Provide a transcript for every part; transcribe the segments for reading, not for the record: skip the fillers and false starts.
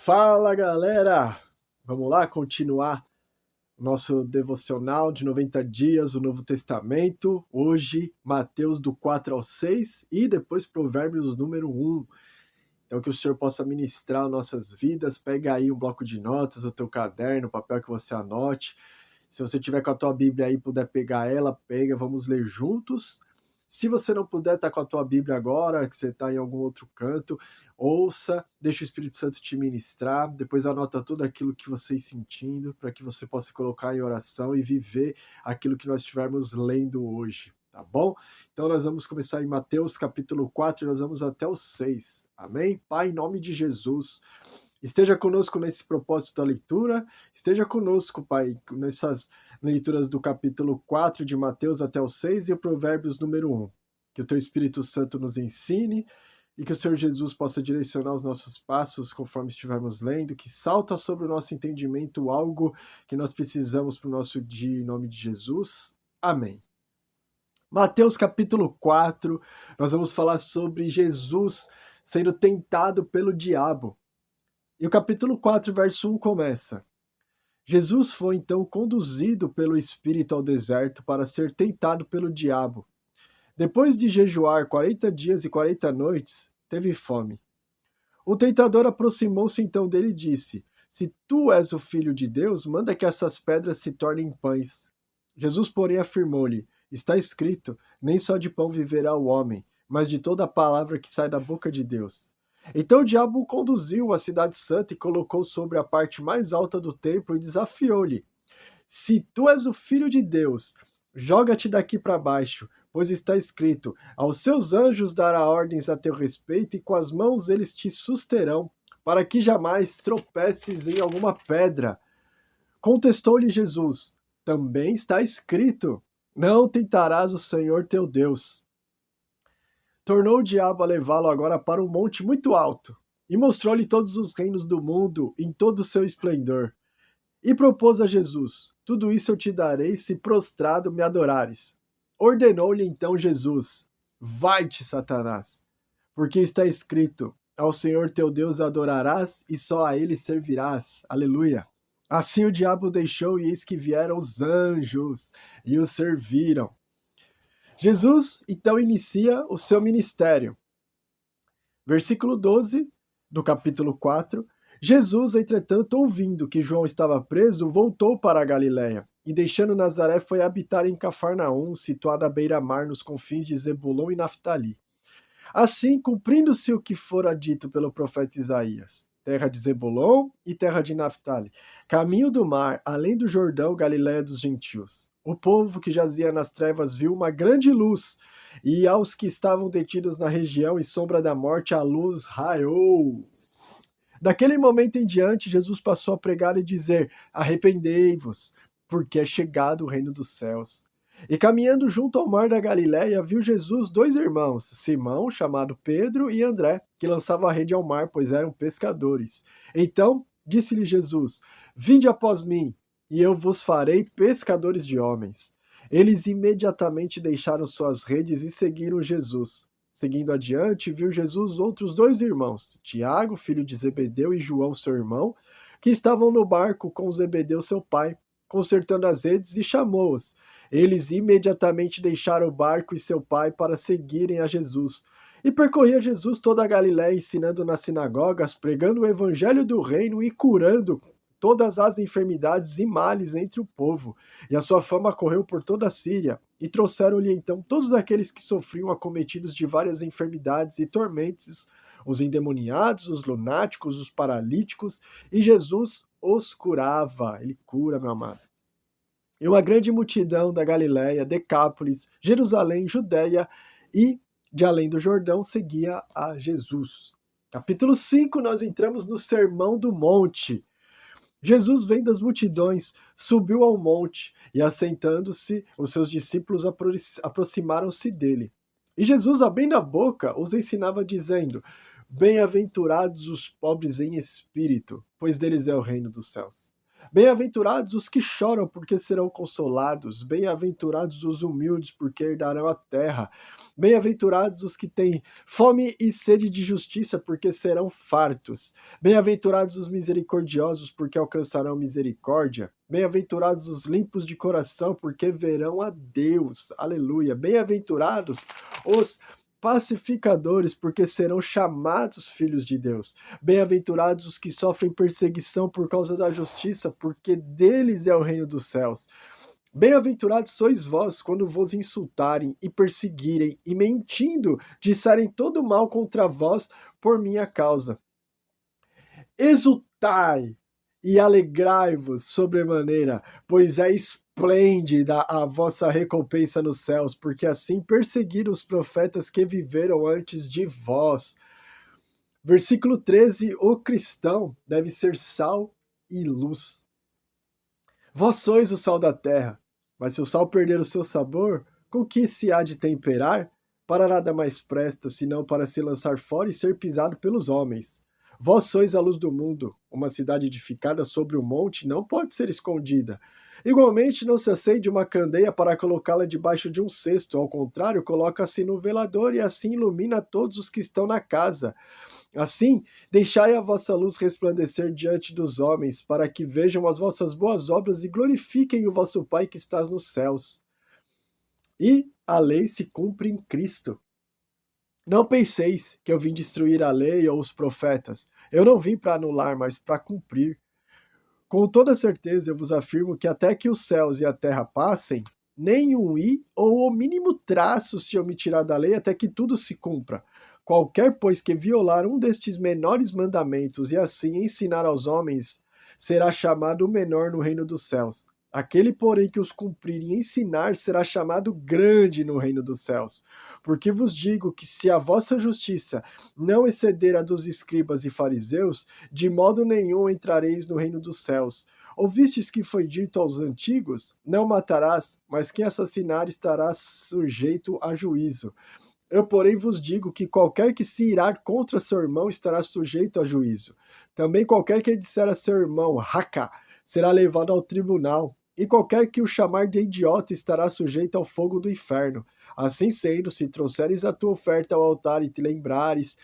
Fala galera! Vamos lá continuar o nosso devocional de 90 dias, o Novo Testamento. Hoje, Mateus do 4 ao 6 e depois Provérbios número 1. Então que o Senhor possa ministrar nossas vidas. Pega aí um bloco de notas, o teu caderno, o papel que você anote. Se você tiver com a tua Bíblia aí, puder pegar ela, pega, vamos ler juntos. Se você não puder estar com a tua Bíblia agora, que você está em algum outro canto, ouça, deixa o Espírito Santo te ministrar, depois anota tudo aquilo que você ir sentindo, para que você possa colocar em oração e viver aquilo que nós estivermos lendo hoje, tá bom? Então nós vamos começar em Mateus capítulo 4 e nós vamos até o 6, amém? Pai, em nome de Jesus, esteja conosco nesse propósito da leitura, esteja conosco, Pai, nessas leituras do capítulo 4 de Mateus até o 6 e o Provérbios número 1. Que o Teu Espírito Santo nos ensine e que o Senhor Jesus possa direcionar os nossos passos conforme estivermos lendo, que salta sobre o nosso entendimento algo que nós precisamos para o nosso dia, em nome de Jesus. Amém. Mateus capítulo 4, nós vamos falar sobre Jesus sendo tentado pelo diabo. E o capítulo 4, verso 1 começa: Jesus foi então conduzido pelo Espírito ao deserto para ser tentado pelo diabo. Depois de jejuar 40 dias e 40 noites, teve fome. O tentador aproximou-se então dele e disse: Se tu és o Filho de Deus, manda que essas pedras se tornem pães. Jesus, porém, afirmou-lhe: Está escrito, nem só de pão viverá o homem, mas de toda a palavra que sai da boca de Deus. Então o diabo o conduziu à cidade santa e colocou sobre a parte mais alta do templo e desafiou-lhe: Se tu és o Filho de Deus, joga-te daqui para baixo, pois está escrito: Aos seus anjos dará ordens a teu respeito, e com as mãos eles te susterão, para que jamais tropeces em alguma pedra. Contestou-lhe Jesus: Também está escrito: Não tentarás o Senhor teu Deus. Tornou o diabo a levá-lo agora para um monte muito alto, e mostrou-lhe todos os reinos do mundo em todo o seu esplendor. E propôs a Jesus: Tudo isso eu te darei se prostrado me adorares. Ordenou-lhe então Jesus: Vai-te, Satanás, porque está escrito: Ao Senhor teu Deus adorarás e só a ele servirás. Aleluia. Assim o diabo deixou, e eis que vieram os anjos e o serviram. Jesus então inicia o seu ministério. Versículo 12 do capítulo 4. Jesus, entretanto, ouvindo que João estava preso, voltou para a Galiléia, e deixando Nazaré foi habitar em Cafarnaum, situada à beira-mar nos confins de Zebulon e Naftali. Assim, cumprindo-se o que fora dito pelo profeta Isaías: terra de Zebulon e terra de Naftali, caminho do mar, além do Jordão, Galiléia dos gentios. O povo que jazia nas trevas viu uma grande luz, e aos que estavam detidos na região e sombra da morte, a luz raiou. Daquele momento em diante, Jesus passou a pregar e dizer: Arrependei-vos, porque é chegado o reino dos céus. E caminhando junto ao mar da Galiléia, viu Jesus dois irmãos, Simão, chamado Pedro, e André, que lançavam a rede ao mar, pois eram pescadores. Então disse-lhe Jesus: Vinde após mim, e eu vos farei pescadores de homens. Eles imediatamente deixaram suas redes e seguiram Jesus. Seguindo adiante, viu Jesus outros dois irmãos, Tiago, filho de Zebedeu, e João, seu irmão, que estavam no barco com Zebedeu, seu pai, consertando as redes, e chamou-os. Eles imediatamente deixaram o barco e seu pai para seguirem a Jesus. E percorria Jesus toda a Galiléia, ensinando nas sinagogas, pregando o evangelho do reino e curando todas as enfermidades e males entre o povo. E a sua fama correu por toda a Síria. E trouxeram-lhe então todos aqueles que sofriam acometidos de várias enfermidades e tormentos, os endemoniados, os lunáticos, os paralíticos, e Jesus os curava. Ele cura, meu amado. E uma grande multidão da Galiléia, Decápolis, Jerusalém, Judéia e de além do Jordão seguia a Jesus. Capítulo 5, nós entramos no Sermão do Monte. Jesus, vendo as multidões, subiu ao monte, e assentando-se, os seus discípulos aproximaram-se dele. E Jesus, abrindo a boca, os ensinava, dizendo: Bem-aventurados os pobres em espírito, pois deles é o reino dos céus. Bem-aventurados os que choram, porque serão consolados. Bem-aventurados os humildes, porque herdarão a terra. Bem-aventurados os que têm fome e sede de justiça, porque serão fartos. Bem-aventurados os misericordiosos, porque alcançarão misericórdia. Bem-aventurados os limpos de coração, porque verão a Deus. Aleluia. Bem-aventurados os pacificadores, porque serão chamados filhos de Deus. Bem-aventurados os que sofrem perseguição por causa da justiça, porque deles é o reino dos céus. Bem-aventurados sois vós quando vos insultarem e perseguirem e mentindo disserem todo mal contra vós por minha causa. Exultai e alegrai-vos sobremaneira, pois é esplêndida a vossa recompensa nos céus, porque assim perseguiram os profetas que viveram antes de vós. Versículo 13: o cristão deve ser sal e luz. Vós sois o sal da terra, mas se o sal perder o seu sabor, com que se há de temperar? Para nada mais presta, senão para se lançar fora e ser pisado pelos homens. Vós sois a luz do mundo. Uma cidade edificada sobre um monte não pode ser escondida. Igualmente, não se acende uma candeia para colocá-la debaixo de um cesto. Ao contrário, coloca-se no velador e assim ilumina todos os que estão na casa. Assim, deixai a vossa luz resplandecer diante dos homens, para que vejam as vossas boas obras e glorifiquem o vosso Pai que estás nos céus. E a lei se cumpre em Cristo. Não penseis que eu vim destruir a lei ou os profetas. Eu não vim para anular, mas para cumprir. Com toda certeza eu vos afirmo que até que os céus e a terra passem, nem um i ou o mínimo traço se omitirá da lei até que tudo se cumpra. Qualquer, pois, que violar um destes menores mandamentos e assim ensinar aos homens, será chamado o menor no reino dos céus. Aquele, porém, que os cumprir e ensinar será chamado grande no reino dos céus. Porque vos digo que se a vossa justiça não exceder a dos escribas e fariseus, de modo nenhum entrareis no reino dos céus. Ouvistes que foi dito aos antigos: não matarás, mas quem assassinar estará sujeito a juízo. Eu, porém, vos digo que qualquer que se irar contra seu irmão estará sujeito a juízo. Também qualquer que disser a seu irmão, raca, será levado ao tribunal. E qualquer que o chamar de idiota estará sujeito ao fogo do inferno. Assim sendo, se trouxeres a tua oferta ao altar e te lembrares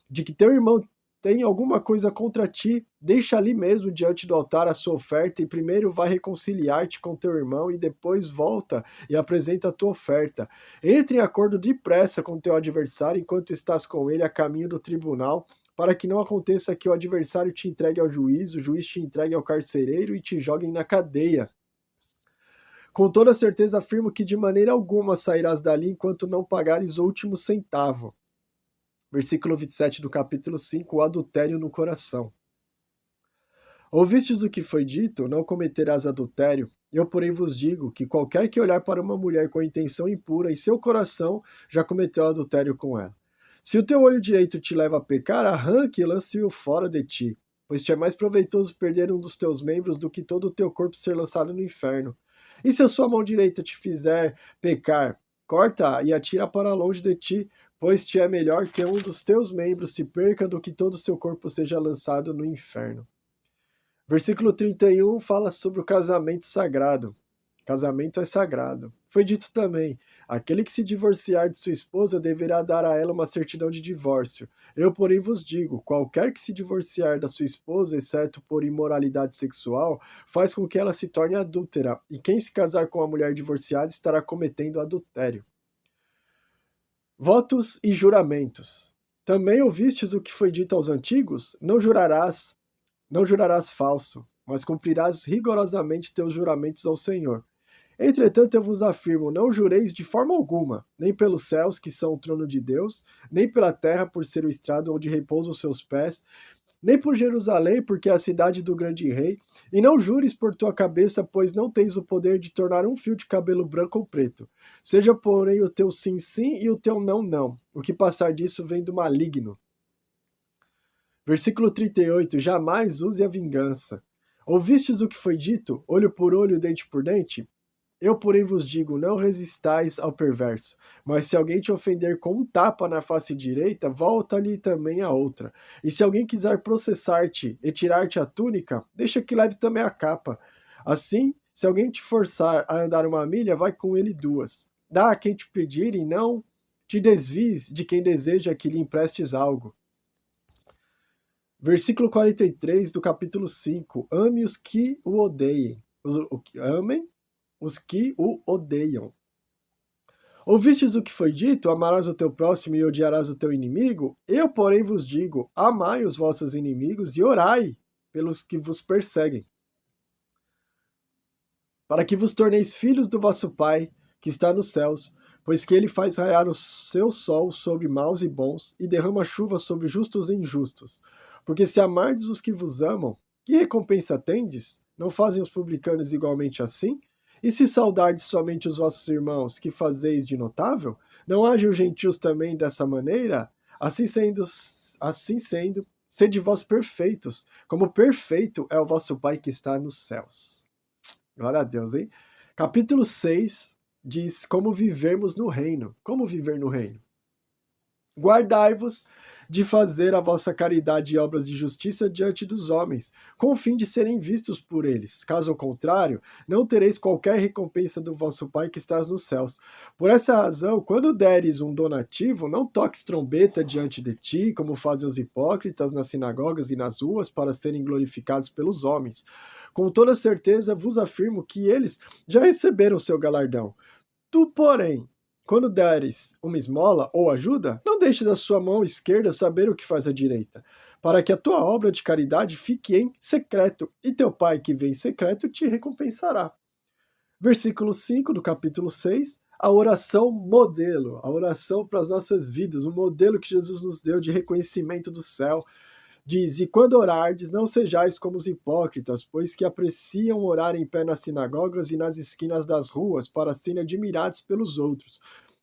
de que teu irmão tem alguma coisa contra ti, deixa ali mesmo diante do altar a sua oferta e primeiro vai reconciliar-te com teu irmão e depois volta e apresenta a tua oferta. Entre em acordo depressa com teu adversário enquanto estás com ele a caminho do tribunal, para que não aconteça que o adversário te entregue ao juiz, o juiz te entregue ao carcereiro e te joguem na cadeia. Com toda certeza afirmo que de maneira alguma sairás dali enquanto não pagares o último centavo. Versículo 27 do capítulo 5, o adultério no coração. Ouvistes o que foi dito, não cometerás adultério. Eu, porém, vos digo que qualquer que olhar para uma mulher com intenção impura, em seu coração já cometeu adultério com ela. Se o teu olho direito te leva a pecar, arranque e lance-o fora de ti, pois te é mais proveitoso perder um dos teus membros do que todo o teu corpo ser lançado no inferno. E se a sua mão direita te fizer pecar, corta-a e atira para longe de ti, pois te é melhor que um dos teus membros se perca do que todo o seu corpo seja lançado no inferno. Versículo 31 fala sobre o casamento sagrado. Casamento é sagrado. Foi dito também: aquele que se divorciar de sua esposa deverá dar a ela uma certidão de divórcio. Eu, porém, vos digo: qualquer que se divorciar da sua esposa, exceto por imoralidade sexual, faz com que ela se torne adúltera, e quem se casar com a mulher divorciada estará cometendo adultério. Votos e juramentos. Também ouvistes o que foi dito aos antigos? Não jurarás falso, mas cumprirás rigorosamente teus juramentos ao Senhor. Entretanto, eu vos afirmo, não jureis de forma alguma, nem pelos céus, que são o trono de Deus, nem pela terra, por ser o estrado onde repousam os seus pés, nem por Jerusalém, porque é a cidade do grande rei, e não jures por tua cabeça, pois não tens o poder de tornar um fio de cabelo branco ou preto. Seja, porém, o teu sim, sim, e o teu não, não. O que passar disso vem do maligno. Versículo 38, jamais use a vingança. Ouvistes o que foi dito, olho por olho, dente por dente? Eu, porém, vos digo, não resistais ao perverso, mas se alguém te ofender com um tapa na face direita, volta-lhe também a outra. E se alguém quiser processar-te e tirar-te a túnica, deixa que leve também a capa. Assim, se alguém te forçar a andar uma milha, vai com ele duas. Dá a quem te pedir e não te desvies de quem deseja que lhe emprestes algo. Versículo 43 do capítulo 5. Ame os que o odeiem. Amem os que o odeiam. Ouvistes o que foi dito? Amarás o teu próximo e odiarás o teu inimigo? Eu, porém, vos digo, amai os vossos inimigos e orai pelos que vos perseguem, para que vos torneis filhos do vosso Pai, que está nos céus, pois que ele faz raiar o seu sol sobre maus e bons, e derrama chuva sobre justos e injustos. Porque se amardes os que vos amam, que recompensa tendes? Não fazem os publicanos igualmente assim? E se saudardes somente os vossos irmãos, que fazeis de notável? Não agem os gentios também dessa maneira? Assim sendo, sede vós perfeitos, como perfeito é o vosso Pai que está nos céus. Glória a Deus, hein? Capítulo 6 diz como vivermos no reino. Como viver no reino? Guardai-vos de fazer a vossa caridade e obras de justiça diante dos homens, com o fim de serem vistos por eles. Caso contrário, não tereis qualquer recompensa do vosso Pai que estás nos céus. Por essa razão, quando deres um donativo, não toques trombeta diante de ti, como fazem os hipócritas nas sinagogas e nas ruas, para serem glorificados pelos homens. Com toda certeza vos afirmo que eles já receberam seu galardão. Tu, porém, quando deres uma esmola ou ajuda, não deixes a sua mão esquerda saber o que faz a direita, para que a tua obra de caridade fique em secreto, e teu Pai que vê em secreto te recompensará. Versículo 5 do capítulo 6, a oração modelo, a oração para as nossas vidas, o modelo que Jesus nos deu de reconhecimento do céu. Diz, e quando orardes, não sejais como os hipócritas, pois que apreciam orar em pé nas sinagogas e nas esquinas das ruas, para serem admirados pelos outros.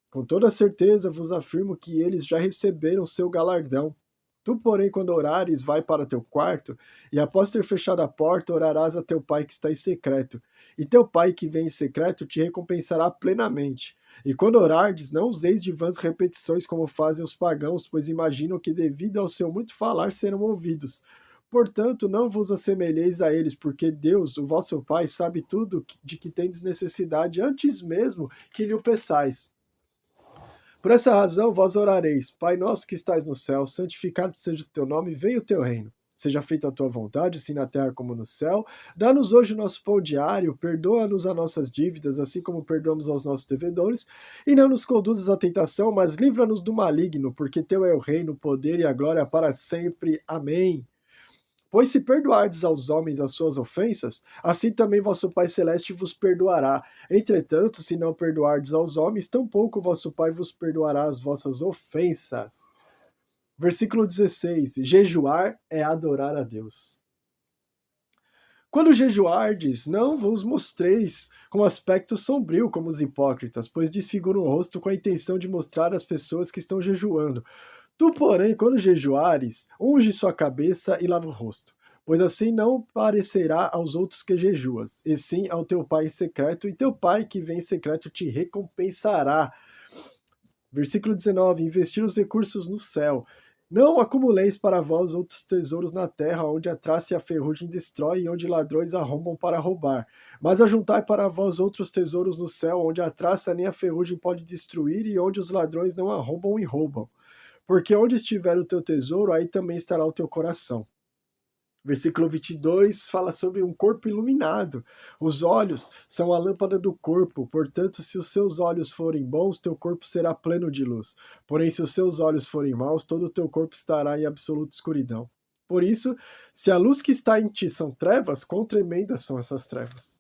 Com toda certeza vos afirmo que eles já receberam seu galardão. Tu, porém, quando orares, vai para teu quarto, e após ter fechado a porta, orarás a teu Pai que está em secreto. E teu Pai que vem em secreto te recompensará plenamente. E quando orardes, não useis de vãs repetições como fazem os pagãos, pois imaginam que devido ao seu muito falar serão ouvidos. Portanto, não vos assemelheis a eles, porque Deus, o vosso Pai, sabe tudo de que tendes necessidade antes mesmo que lhe o peçais. Por essa razão vós orareis, Pai nosso que estais no céu, santificado seja o teu nome, venha o teu reino. Seja feita a tua vontade, assim na terra como no céu. Dá-nos hoje o nosso pão diário, perdoa-nos as nossas dívidas, assim como perdoamos aos nossos devedores, e não nos conduzas à tentação, mas livra-nos do maligno, porque teu é o reino, o poder e a glória para sempre. Amém. Pois se perdoardes aos homens as suas ofensas, assim também vosso Pai Celeste vos perdoará. Entretanto, se não perdoardes aos homens, tampouco vosso Pai vos perdoará as vossas ofensas. Versículo 16. Jejuar é adorar a Deus. Quando jejuardes, não vos mostreis com aspecto sombrio como os hipócritas, pois desfiguram o rosto com a intenção de mostrar às pessoas que estão jejuando. Tu, porém, quando jejuares, unge sua cabeça e lava o rosto, pois assim não parecerá aos outros que jejuas, e sim ao teu Pai em secreto, e teu Pai que vem em secreto te recompensará. Versículo 19. Investir os recursos no céu. Não acumuleis para vós outros tesouros na terra, onde a traça e a ferrugem destrói e onde ladrões arrombam para roubar. Mas ajuntai para vós outros tesouros no céu, onde a traça nem a ferrugem pode destruir e onde os ladrões não arrombam e roubam. Porque onde estiver o teu tesouro, aí também estará o teu coração. Versículo 22 fala sobre um corpo iluminado. Os olhos são a lâmpada do corpo, portanto, se os seus olhos forem bons, teu corpo será pleno de luz. Porém, se os seus olhos forem maus, todo o teu corpo estará em absoluta escuridão. Por isso, se a luz que está em ti são trevas, quão tremendas são essas trevas.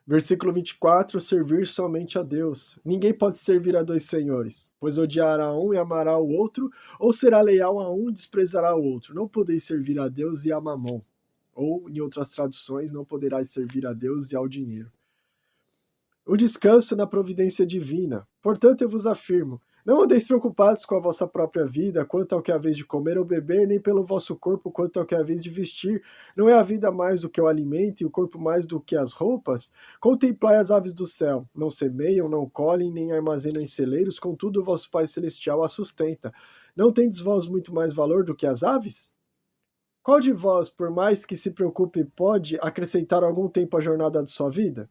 Versículo 24, servir somente a Deus. Ninguém pode servir a dois senhores, pois odiará um e amará o outro, ou será leal a um e desprezará o outro. Não podeis servir a Deus e a Mamon. Ou, em outras traduções, não poderás servir a Deus e ao dinheiro. O descanso na providência divina. Portanto, eu vos afirmo, não andeis preocupados com a vossa própria vida, quanto ao que é a vez de comer ou beber, nem pelo vosso corpo, quanto ao que é a vez de vestir. Não é a vida mais do que o alimento, e o corpo mais do que as roupas? Contemplai as aves do céu. Não semeiam, não colhem, nem armazenam em celeiros, contudo o vosso Pai Celestial as sustenta. Não tendes vós muito mais valor do que as aves? Qual de vós, por mais que se preocupe, pode acrescentar algum tempo à jornada de sua vida?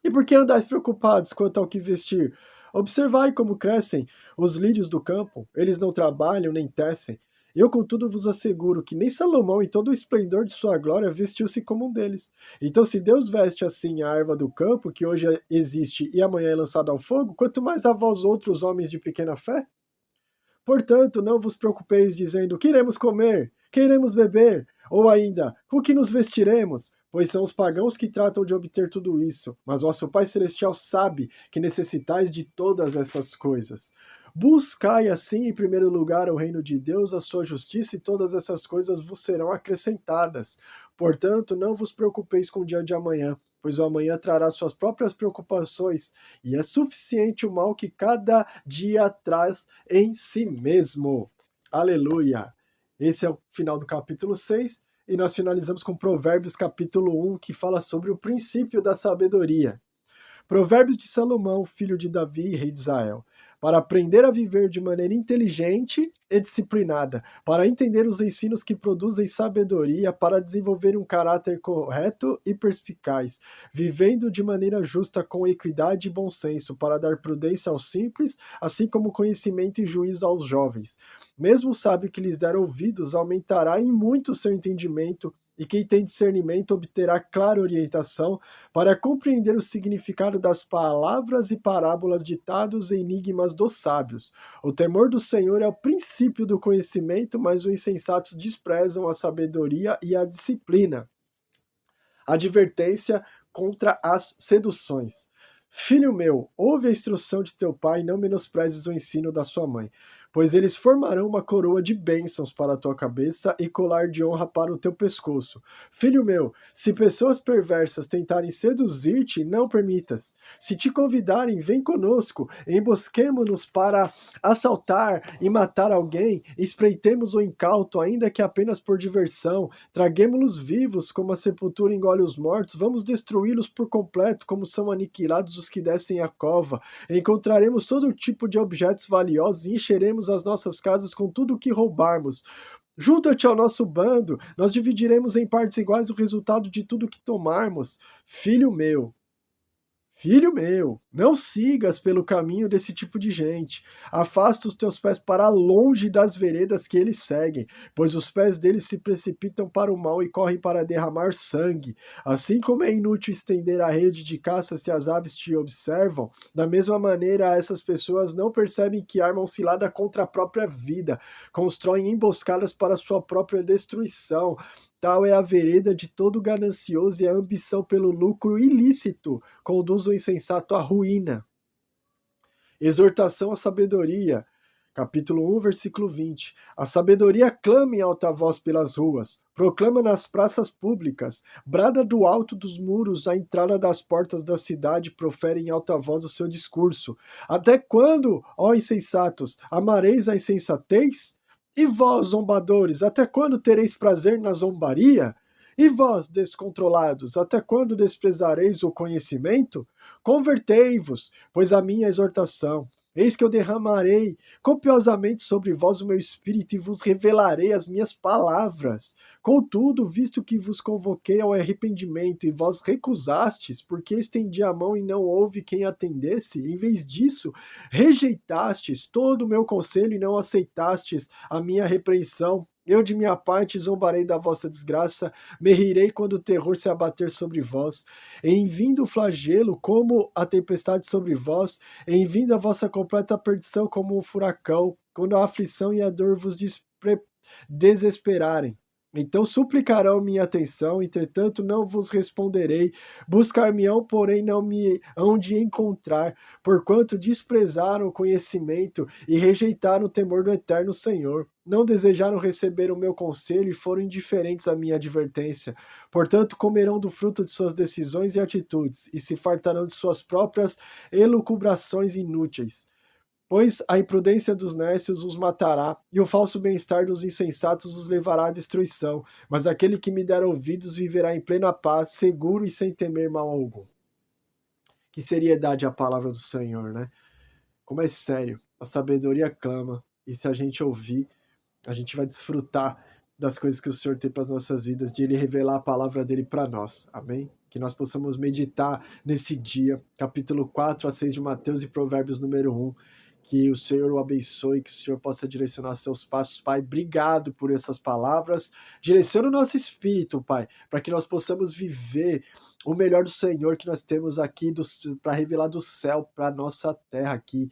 E por que andais preocupados quanto ao que vestir? Observai como crescem os lírios do campo, eles não trabalham nem tecem. Eu, contudo, vos asseguro que nem Salomão, em todo o esplendor de sua glória, vestiu-se como um deles. Então, se Deus veste assim a erva do campo, que hoje existe e amanhã é lançada ao fogo, quanto mais a vós outros, homens de pequena fé? Portanto, não vos preocupeis dizendo: que iremos comer, que iremos beber, ou ainda, com que nos vestiremos? Pois são os pagãos que tratam de obter tudo isso. Mas vosso Pai Celestial sabe que necessitais de todas essas coisas. Buscai assim, em primeiro lugar, o reino de Deus, a sua justiça, e todas essas coisas vos serão acrescentadas. Portanto, não vos preocupeis com o dia de amanhã, pois o amanhã trará suas próprias preocupações, e é suficiente o mal que cada dia traz em si mesmo. Aleluia! Esse é o final do capítulo 6, e nós finalizamos com Provérbios capítulo 1, que fala sobre o princípio da sabedoria. Provérbios de Salomão, filho de Davi, rei de Israel, para aprender a viver de maneira inteligente e disciplinada, para entender os ensinos que produzem sabedoria, para desenvolver um caráter correto e perspicaz, vivendo de maneira justa com equidade e bom senso, para dar prudência aos simples, assim como conhecimento e juízo aos jovens. Mesmo o sábio que lhes der ouvidos aumentará em muito seu entendimento, e quem tem discernimento obterá clara orientação para compreender o significado das palavras e parábolas, ditados e enigmas dos sábios. O temor do Senhor é o princípio do conhecimento, mas os insensatos desprezam a sabedoria e a disciplina. Advertência contra as seduções. Filho meu, ouve a instrução de teu pai e não menosprezes o ensino da sua mãe, pois eles formarão uma coroa de bênçãos para a tua cabeça e colar de honra para o teu pescoço. Filho meu, se pessoas perversas tentarem seduzir-te, não permitas. Se te convidarem, vem conosco, embosquemo-nos para assaltar e matar alguém, espreitemos o incauto, ainda que apenas por diversão, traguemo-los vivos como a sepultura engole os mortos, vamos destruí-los por completo, como são aniquilados os que descem a cova. Encontraremos todo tipo de objetos valiosos e encheremos as nossas casas com tudo o que roubarmos. Junta-te ao nosso bando, nós dividiremos em partes iguais o resultado de tudo que tomarmos. Filho meu, não sigas pelo caminho desse tipo de gente. Afasta os teus pés para longe das veredas que eles seguem, pois os pés deles se precipitam para o mal e correm para derramar sangue. Assim como é inútil estender a rede de caça se as aves te observam, da mesma maneira essas pessoas não percebem que armam cilada contra a própria vida, constroem emboscadas para sua própria destruição. Tal é a vereda de todo ganancioso, e a ambição pelo lucro ilícito conduz o insensato à ruína. Exortação à sabedoria. Capítulo 1, versículo 20. A sabedoria clama em alta voz pelas ruas, proclama nas praças públicas, brada do alto dos muros à entrada das portas da cidade, profere em alta voz o seu discurso. Até quando, ó insensatos, amareis a insensatez? E vós, zombadores, até quando tereis prazer na zombaria? E vós, descontrolados, até quando desprezareis o conhecimento? Convertei-vos, pois a minha exortação. Eis que eu derramarei copiosamente sobre vós o meu espírito e vos revelarei as minhas palavras. Contudo, visto que vos convoquei ao arrependimento e vós recusastes, porque estendi a mão e não houve quem atendesse, em vez disso, rejeitastes todo o meu conselho e não aceitastes a minha repreensão. Eu, de minha parte, zombarei da vossa desgraça, me rirei quando o terror se abater sobre vós. Em vindo o flagelo, como a tempestade sobre vós, em vindo a vossa completa perdição como um furacão, quando a aflição e a dor vos desesperarem. Então suplicarão minha atenção, entretanto não vos responderei. Buscar-me-ão, porém não me hão de encontrar, porquanto desprezaram o conhecimento e rejeitaram o temor do eterno Senhor. Não desejaram receber o meu conselho e foram indiferentes à minha advertência. Portanto, comerão do fruto de suas decisões e atitudes, e se fartarão de suas próprias elucubrações inúteis. Pois a imprudência dos nécios os matará, e o falso bem-estar dos insensatos os levará à destruição. Mas aquele que me der ouvidos viverá em plena paz, seguro e sem temer mal algum. Que seriedade a palavra do Senhor, né? Como é sério. A sabedoria clama, e se a gente ouvir, a gente vai desfrutar das coisas que o Senhor tem para as nossas vidas, de Ele revelar a palavra dele para nós. Amém? que nós possamos meditar nesse dia, capítulo 4 a 6 de Mateus e Provérbios número 1, que o Senhor o abençoe, que o Senhor possa direcionar seus passos, Pai. Obrigado por essas palavras. Direciona o nosso espírito, Pai, para que nós possamos viver o melhor do Senhor que nós temos aqui para revelar do céu para a nossa terra aqui,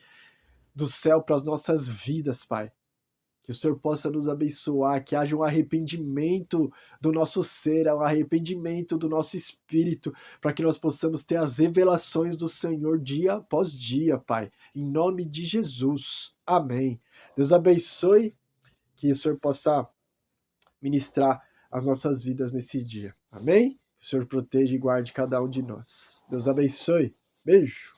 do céu para as nossas vidas, Pai. Que o Senhor possa nos abençoar, que haja um arrependimento do nosso ser, um arrependimento do nosso espírito, para que nós possamos ter as revelações do Senhor dia após dia, Pai. Em nome de Jesus. Amém. Deus abençoe, que o Senhor possa ministrar as nossas vidas nesse dia. Amém? Que o Senhor proteja e guarde cada um de nós. Deus abençoe. Beijo.